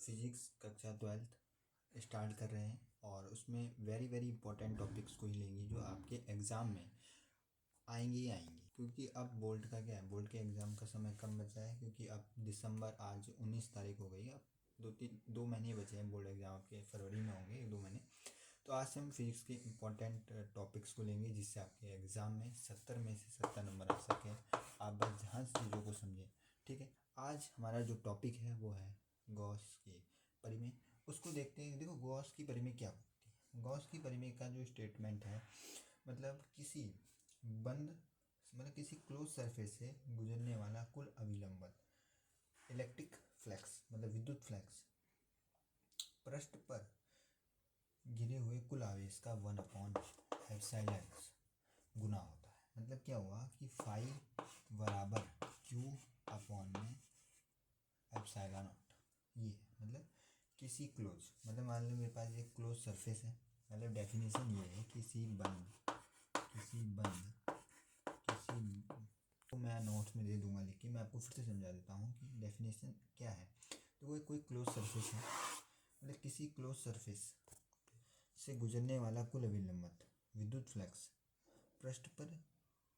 Physics कक्षा 12th start कर रहे हैं और उसमें वेरी वेरी इंपॉर्टेंट टॉपिक्स को ही लेंगे जो आपके एग्ज़ाम में आएंगे ही आएंगे। क्योंकि अब बोर्ड का क्या है, बोर्ड के एग्ज़ाम का समय कम बचा है क्योंकि अब दिसंबर आज 19 तारीख हो गई है। अब 2 महीने बचे हैं, बोर्ड एग्ज़ाम आपके फरवरी में होंगे 1-2 महीने। तो आज से हम फिजिक्स के इम्पॉर्टेंट टॉपिक्स को लेंगे जिससे आपके एग्ज़ाम में 70 में से 70 नंबर आ सकें। आप बस ध्यान से चीज़ों को समझें, ठीक है। आज हमारा जो टॉपिक है वो है गॉस की परिमेय। उसको देखते हैं। देखो गॉस की परिमेय क्या होती है। गॉस की परिमेय का जो स्टेटमेंट है, मतलब किसी बंद किसी क्लोज सरफेस से गुजरने वाला कुल अविलंबन इलेक्ट्रिक फ्लक्स मतलब विद्युत फ्लक्स पृष्ठ पर घिरे हुए कुल आवेश का 1/ε गुना होता है। मतलब क्या हुआ कि फाई बराबर क्यू अपॉन में एप्सिलॉन नॉट। ये मतलब किसी क्लोज, मतलब मान लो मेरे पास एक क्लोज सरफेस है। मतलब डेफिनेशन ये है किसी तो मैं नोट्स में दे दूंगा लिख के, मैं आपको फिर से समझा देता हूँ कि डेफिनेशन क्या है। तो वो कोई क्लोज सरफेस है, मतलब किसी क्लोज सरफेस से गुजरने वाला कुल अविलंबित विद्युत फ्लक्स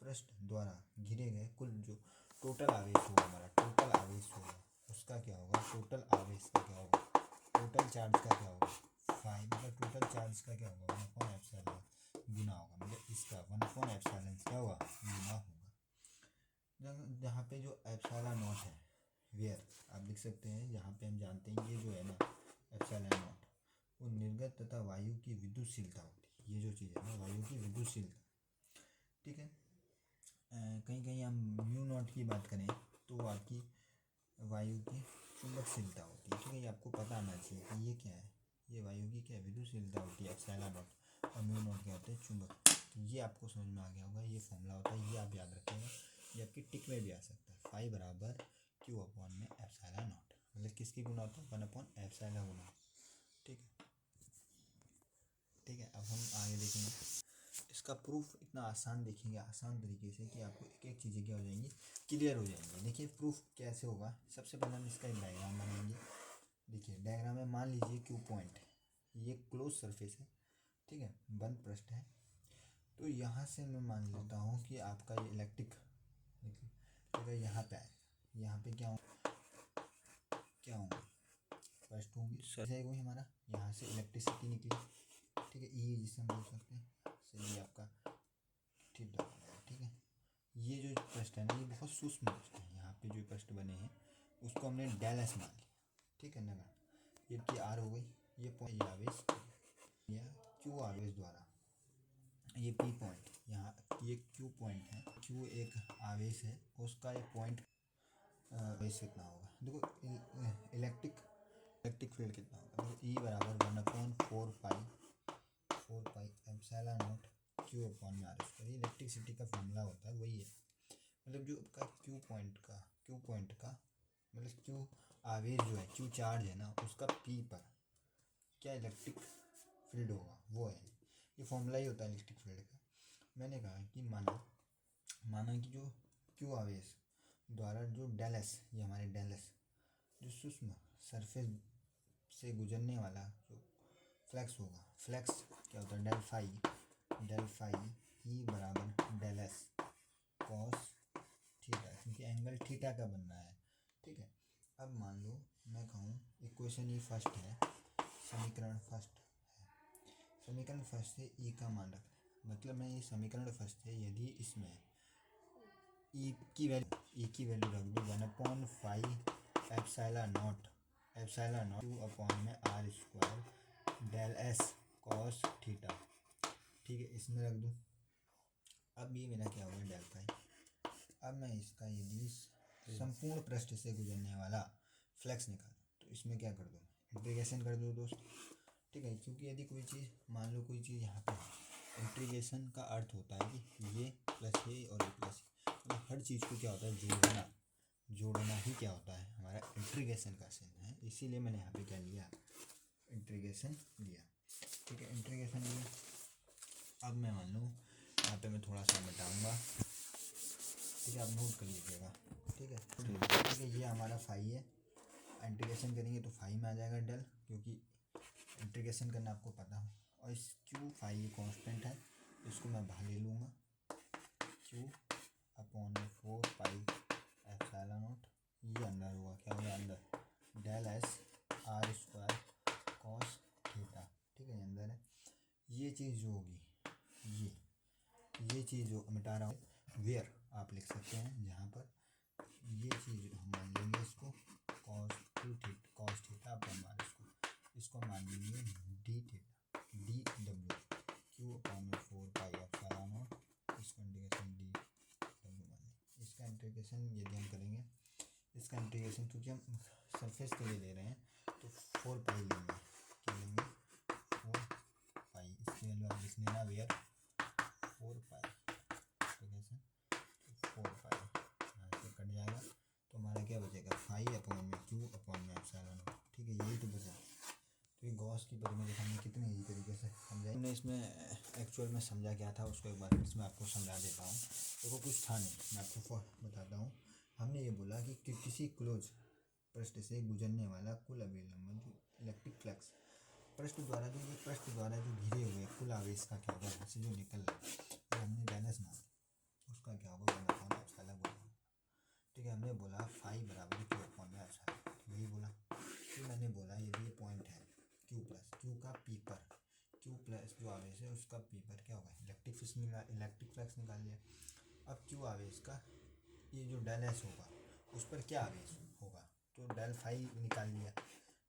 पृष्ठ द्वारा घिरे गए कुल जो टोटल आवेश होगा, हमारा टोटल आवेश होगा उसका क्या होगा, टोटल आवेश का क्या होगा, टोटल चार्ज का क्या होगा, फाई मतलब टोटल चार्ज का क्या होगा 1/ε गुना होगा। मतलब इसका 1/ε क्या होगा, गुना होगा। जहाँ पे जो एप्सिलॉन नॉट है, वेयर आप लिख सकते हैं, जहाँ पे हम जानते हैं ये जो है ना एप्सिलॉन नॉट, वो निर्गत तथा वायु की विद्युतशीलता होती है। ये जो चीज़ है ना, वायु की विद्युतशीलता, ठीक है। कहीं कहीं हम म्यू नॉट की बात करें तो आपकी वायु की चुंबकशीलता होती है, ठीक है। ये आपको पता आना चाहिए कि ये क्या है, ये वायु की क्या विद्युतशीलता होती है एप्सिलॉन नॉट, और म्यू नॉट क्या होते हैं, चुंबक। तो ये आपको समझ में आ गया होगा, ये फॉर्मूला होता है, ये आप याद रखिएगा। ये आपकी टिक में भी आ सकता है, फाई बराबर क्यू अपॉन में एप्सिलॉन नॉट, मतलब किसकी गुना होता है, 1/ε गुना, ठीक है। ठीक है, अब हम आगे देखेंगे इसका प्रूफ। इतना आसान देखेंगे, आसान तरीके से कि आपको एक एक चीज़ें क्या हो जाएंगी, क्लियर हो जाएंगी। देखिए प्रूफ कैसे होगा। सबसे पहले हम इसका एक डायग्राम बनाएंगे। देखिए डायग्राम में मान लीजिए क्यू पॉइंट, ये क्लोज सरफेस है, ठीक है, बंद पृष्ठ है। तो यहाँ से मैं मान लेता हूँ कि आपका ये इलेक्ट्रिक अगर यहाँ पे आए, यहाँ पे क्या होंगे फर्स्ट होंगी सही कोई हमारा, यहाँ से इलेक्ट्रिसिटी निकली, ठीक है, ई जिसे हम बोल सकते हैं, सही आपका थीटा, ठीक है। ये जो प्रश्न है ना, ये बहुत सूक्ष्म प्रश्न है। यहाँ पे जो प्रश्न बने हैं उसको हमने डेल एस मान लिया, ठीक है ना। ये की आर हो गई, ये पॉइंट आवेश या क्यू आवेश द्वारा, ये पी पॉइंट, यहाँ ये क्यू पॉइंट है, क्यू एक आवेश है, उसका ये पॉइंट आवेश कितना होगा। देखो इलेक्ट्रिक फील्ड कितना होगा, देखो ई बराबर 1/4 pi epsilon naught Q upon में आर स्क्वायर। इलेक्ट्रिसिटी का फॉर्मूला होता है, वही है। मतलब जो आपका क्यू पॉइंट का मतलब क्यू आवेश जो है, क्यू चार्ज है ना, उसका पी पर क्या इलेक्ट्रिक फील्ड होगा, वो है। ये फॉर्मूला ही होता है इलेक्ट्रिक फील्ड का। मैंने कहा कि माना कि जो क्यू आवेश द्वारा जो डेल एस, ये हमारे डेल एस जो सूक्ष्म सरफेस से गुजरने वाला जो फ्लक्स होगा, फ्लक्स क्या होता है, डेल फाई ई बराबर डेल एस कॉस थीटा, क्योंकि एंगल थीटा का बनना है, ठीक है। अब मान लो मैं कहूँ इक्वेशन ये फर्स्ट है, समीकरण फर्स्ट है, समीकरण फर्स्ट से ई का मान रखना है। मतलब मैं ये समीकरण फर्स्ट है, यदि इसमें ई की वैल्यू रख दूँ 1/5 एप्सिलॉन नॉट क्यू अपॉन में R square del S cos theta, ठीक है, इसमें रख दूँ। अब ये मेरा क्या होगा, डेल फाई। अब मैं इसका यदि संपूर्ण पृष्ठ से गुजरने वाला फ्लक्स निकालूँ तो इसमें क्या कर दूँ, इंटीग्रेशन कर दो दोस्त, ठीक है। क्योंकि यदि कोई चीज़ मान लो कोई चीज़ यहाँ पे है, इंटीग्रेशन का अर्थ होता है कि ये प्लस ये और ये प्लस ये, मतलब हर चीज़ को क्या होता है, जोड़ना ही क्या होता है, हमारा इंटीग्रेशन का साइन है। इसीलिए मैंने यहाँ पे क्या लिया, इंटीग्रेशन लिया, ठीक है, इंटीग्रेशन लिया। अब मैं मान लूँ यहाँ पे मैं थोड़ा सा बताऊँगा, ठीक है, आप नोट कर लीजिएगा, ठीक है। ये हमारा फाई है, इंटीग्रेशन करेंगे तो फाई में आ जाएगा डेल, क्योंकि इंटीग्रेशन करना आपको पता हो। और इस क्यू फाई ये कॉन्स्टेंट है, इसको मैं बाहर ले लूँगा, क्यू अपॉन में 4 पाई एप्सिलॉन नॉट, ये अंदर होगा, क्या होगा अंदर del S R square cos theta, ठीक है ये अंदर है। ये चीज़ जो होगी ये चीज़ जो मिटा रहा हूँ वेयर आप लिख सकते हैं, जहाँ पर ये चीज़ हम मान लेंगे इसको कॉस थीटा अपॉन आर इसको मान लेंगे D theta D W Q upon में 4 पाई एप्सिलॉन नॉट, इसका इंटीग्रेशन डी डब्ल्यू मान लेंगे। इसका इंटीग्रेशन यदि हम करेंगे, इसका इंटीग्रेशन क्योंकि हम सरफेस के लिए ले रहे हैं तो 4 पाई लेंगे, क्या लेंगे 4 पाई, इसकी वैल्यू आप लिख लेना वेयर 4 पाई इंटीग्रेशन 4 पाई, यहाँ से कट जाएगा तो हमारा क्या बचेगा फाई अपॉन में क्यू अपॉन में एप्सिलॉन नॉट, ठीक है यही तो बचा। तो ये गॉस की परिमेय हमने कितने ईजी तरीके से समझा, हमने इसमें एक्चुअल में समझा क्या था उसको एक बार इसमें आपको समझा देता हूँ। देखो कुछ था नहीं, मैं आपको बताता हूँ। हमने ये बोला कि किसी क्लोज पृष्ठ से गुजरने वाला कुल अभिलंबन जो इलेक्ट्रिक फ्लक्स पृष्ठ द्वारा जो घिरे हुए कुल आवेश का क्या होगा, यहाँ से जो निकल रहा है तो हमने बैलेंस मान उसका क्या होगा 1/एप्सिलॉन बोला, ठीक है। हमने बोला फाई बराबर क्यू अपॉन में एप्सिलॉन, यही बोला। फिर मैंने बोला यदि ये पॉइंट है क्यू प्लस, क्यू का पी पर, क्यू प्लस जो आवेश है उसका पी पर क्या होगा इलेक्ट्रिक फ्लक्स निकाल लिया। अब क्यू आवेश का ये जो डेल एस होगा उस पर क्या आवेश होगा, तो डेल फाई निकाल लिया,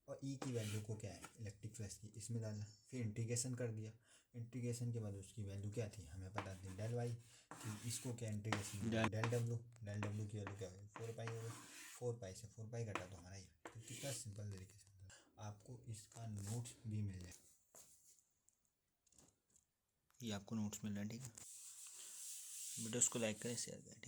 और ई की वैल्यू को क्या है इलेक्ट्रिक फ्लक्स की इसमें डालना, फिर इंटीग्रेशन कर दिया। इंटीग्रेशन के बाद उसकी वैल्यू क्या थी हमें पता थी डेल वाई, कि इसको क्या इंटीग्रेशन डेल डब्ल्यू की वैल्यू क्या होगी 4 पाई होगी, 4 पाई से 4 पाई घटा तो हमारा ये, तो कितना सिंपल तरीके से आपको इसका नोट्स भी मिल जाए, ये आपको नोट्स मिल रहा है, ठीक है। वीडियोस को लाइक करें शेयर करें।